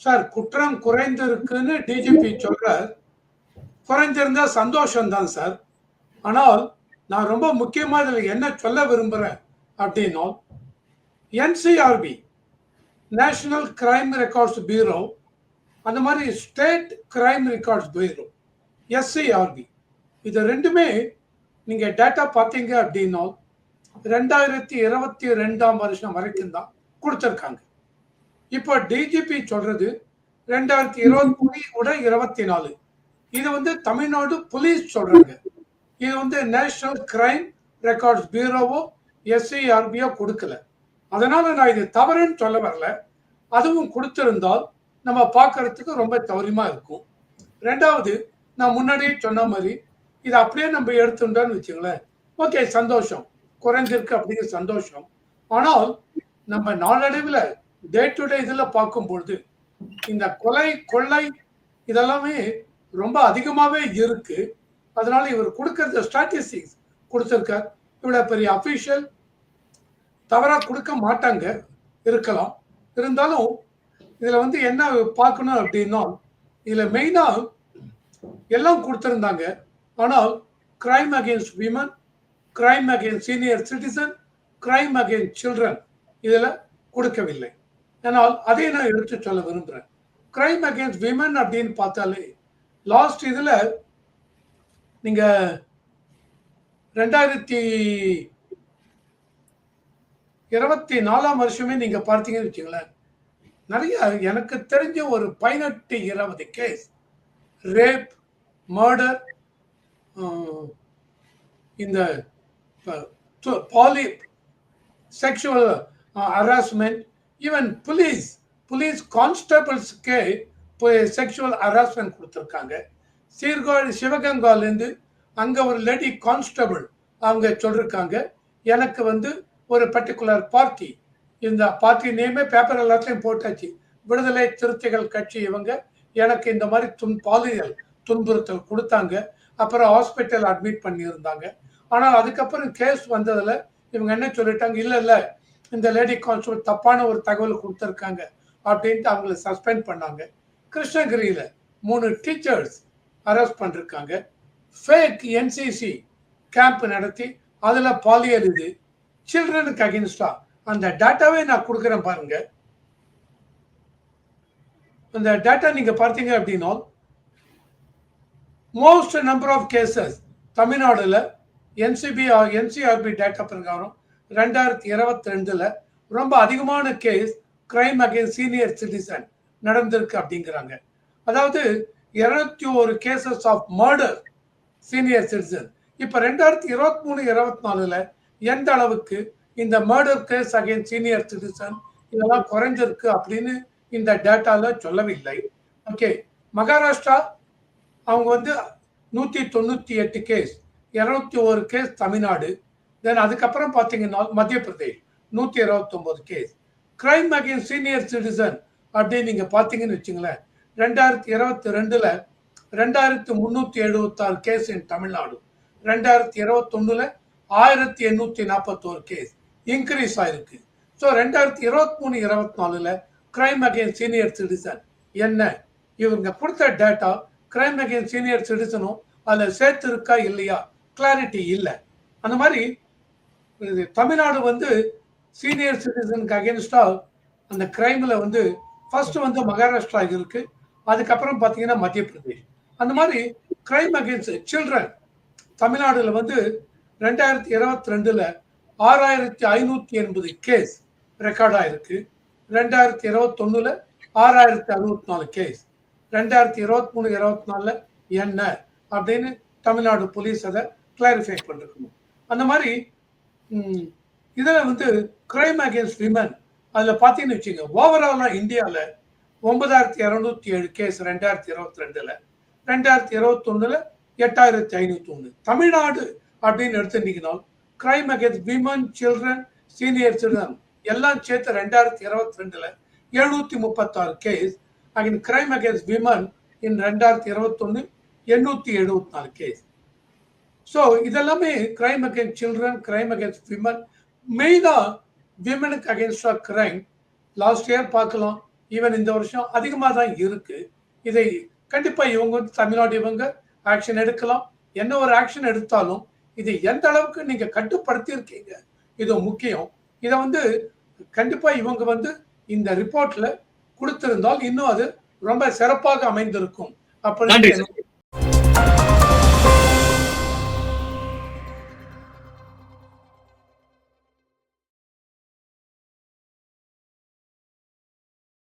Sir குற்றம் குறைந்திருக்குன்னு DGP சொல்றார். குறைந்திருந்தா சந்தோஷம் தான் சார். ஆனால் நான் ரொம்ப முக்கியமா இதுல என்ன சொல்ல விரும்புறேன் அப்படின்னா, NCRB national crime records bureau, அந்த மாதிரி ஸ்டேட் கிரைம் ரெக்கார்ட்ஸ் பியூரோ எஸ்சிஆர்பி, இது ரெண்டுமே நீங்க டேட்டா பார்த்தீங்க அப்படின்னா 2022 வரைக்கும் தான் கொடுத்துருக்காங்க. இப்போ டிஜிபி சொல்றது 2023-24. இது வந்து தமிழ்நாடு போலீஸ் சொல்றாங்க. இது வந்து நேஷனல் கிரைம் ரெக்கார்ட்ஸ் பியூரோவோ எஸ்சிஆர்பியோ கொடுக்கல. அதனால நான் இது தவறுன்னு சொல்ல வரல. அதுவும் கொடுத்திருந்தால் நம்ம பார்க்கறதுக்கு ரொம்ப தௌரியமா இருக்கும். ரெண்டாவது, நான் முன்னாடியே சொன்ன மாதிரி இதை அப்படியே நம்ம எடுத்துட்டோம்னு வச்சுங்களேன், ஓகே சந்தோஷம், குறைஞ்சிருக்கு அப்படிங்கிற சந்தோஷம். ஆனால் நம்ம நாளடைவில் டே டு டே இதில் பார்க்கும்பொழுது இந்த கொலை கொள்ளை இதெல்லாமே ரொம்ப அதிகமாகவே இருக்கு. அதனால இவர் கொடுக்கறது ஸ்டாட்டிஸ்டிக்ஸ் கொடுத்துருக்கார். இவ்வளவு பெரிய அபிஷியல் தவறா கொடுக்க மாட்டாங்க, இருக்கலாம். இருந்தாலும் இதுல வந்து என்ன பார்க்கணும் அப்படின்னா, இதுல மெயினா எல்லாம் கொடுத்திருந்தாங்க. ஆனால் crime against women, crime against senior citizen, crime against children இதுல கொடுக்கவில்லை. ஆனால் அதை நான் எடுத்து சொல்ல விரும்புறேன். கிரைம் அகேன்ஸ்ட் விமன் அப்படின்னு பார்த்தாலே லாஸ்ட் இதுல நீங்க 2024 வருஷமே நீங்க பார்த்தீங்கன்னு வச்சுங்களேன், நிறைய எனக்கு தெரிஞ்ச ஒரு 18-20 கேஸ் ரேப், மர்டர், இந்த பாலி செக்ஷுவல் ஹராஸ்மெண்ட், ஈவன் புலீஸ் கான்ஸ்டபிள்ஸ்க்கே செக்ஷுவல் ஹராஸ்மெண்ட் கொடுத்துருக்காங்க. சீர்காழி சிவகங்காலேருந்து அங்கே ஒரு லேடி கான்ஸ்டபிள் அவங்க சொல்லியிருக்காங்க, எனக்கு வந்து ஒரு பர்டிகுலர் பார்ட்டி, இந்த பார்ட்டி நேமே பேப்பர் எல்லாத்துலையும் போட்டாச்சு, விடுதலை சிறுத்தைகள் கட்சி, இவங்க எனக்கு இந்த மாதிரி பாலியல் துன்புறுத்தல் கொடுத்தாங்க. அப்புறம் ஹாஸ்பிட்டல் அட்மிட் பண்ணியிருந்தாங்க. ஆனால் அதுக்கப்புறம் கேஸ் வந்ததில் இவங்க என்ன சொல்லிட்டாங்க, இல்லை இந்த லேடி கான்ஸ்டபிள் தப்பான ஒரு தகவல் கொடுத்துருக்காங்க அப்படின்ட்டு அவங்கள சஸ்பெண்ட் பண்ணாங்க. கிருஷ்ணகிரியில் 3 டீச்சர்ஸ் அரெஸ்ட் பண்ணிருக்காங்க. ஃபேக் என்சிசி கேம்ப் நடத்தி அதில் பாலியல் இது சில்ட்ரனுக்கு அகென்ஸ்டா அந்த டேட்டாவே நான் கொடுக்குறேன் பாருங்க. அந்த டேட்டா நீங்க பார்த்தீங்க அப்படின்னா மோஸ்ட் நம்பர் ஆஃப் கேசஸ் தமிழ்நாடுல என்சிஆர்பி டேட்டா பிரகாரம் 2022 ரொம்ப அதிகமான case crime against senior citizen நடந்திருக்கு அப்படிங்கிறாங்க. அதாவது 201 cases of murder senior citizen. இப்போ 2023-24 எந்த அளவுக்கு இந்த murder case against senior citizen இதெல்லாம் குறைஞ்சிருக்கு அப்படின்னு இந்த டேட்டால சொல்லவில்லை. ஓகே, மகாராஷ்டிரா அவங்க வந்து 198 கேஸ், 201 கேஸ் தமிழ்நாடு. தென் அதுக்கப்புறம் பார்த்தீங்கன்னா Madhya Pradesh 129 case. Crime against senior citizen அப்படின்னு நீங்க பார்த்தீங்கன்னு வச்சுங்களேன், 2022 2376 case in Tamil Nadu, 2021 1841 case increase ஆயிருக்கு. So 2023-24 crime against senior citizen என்ன, இவங்க கொடுத்த டேட்டா கிரைம் அகேன்ஸ்ட் சீனியர் சிட்டிசனும் அதில் சேர்த்து இருக்கா இல்லையா கிளாரிட்டி இல்லை. அந்த மாதிரி தமிழ்நாடு வந்து சீனியர் சிட்டிசனுக்கு அகேன்ஸ்டா அந்த கிரைம்ல வந்து ஃபர்ஸ்ட் வந்து மகாராஷ்டிரா இருக்கு, அதுக்கப்புறம் பார்த்தீங்கன்னா மத்திய பிரதேஷ். அந்த மாதிரி கிரைம் அகேன்ஸ்ட் சில்ட்ரன் தமிழ்நாடுல வந்து 2022 6580 கேஸ் ரெக்கார்ட் ஆயிருக்கு. 2021 6064 கேஸ். 2023-24 என்ன அப்படின்னு தமிழ்நாடு போலீஸ் அதை கிளாரிஃபை பண்ணிருக்கணும். அந்த மாதிரி இதில் வந்து கிரைம் அகேன்ஸ்ட் விமன் அதில் பார்த்தீங்கன்னு வச்சுங்க, ஓவராலாக இந்தியாவில் 9207 கேஸ் 2022, 2021 8501. தமிழ்நாடு அப்படின்னு எடுத்துட்டீங்கன்னா crime against women, children, senior children எல்லாம் சேர்த்து 2022 736 case. Again crime against women in 2021 874 case. So இதெல்லாமே crime against children, crime against women, மெயினாக விமனுக்கு அகேன்ஸ்டாக கிரைம் லாஸ்ட் இயர் பார்க்கலாம் ஈவன் இந்த வருஷம் அதிகமாக தான் இருக்கு. இதை கண்டிப்பா இவங்க வந்து தமிழ்நாடு இவங்க ஆக்ஷன் எடுக்கலாம். என்ன ஒரு ஆக்ஷன் எடுத்தாலும் இதை எந்த அளவுக்கு நீங்க கட்டுப்படுத்தி இருக்கீங்க இது முக்கியம். இதை வந்து கண்டிப்பா இவங்க வந்து இந்த ரிப்போர்ட்ல கொடுத்திருந்தால் இன்னும் அது ரொம்ப சிறப்பாக அமைந்திருக்கும் அப்படின்னு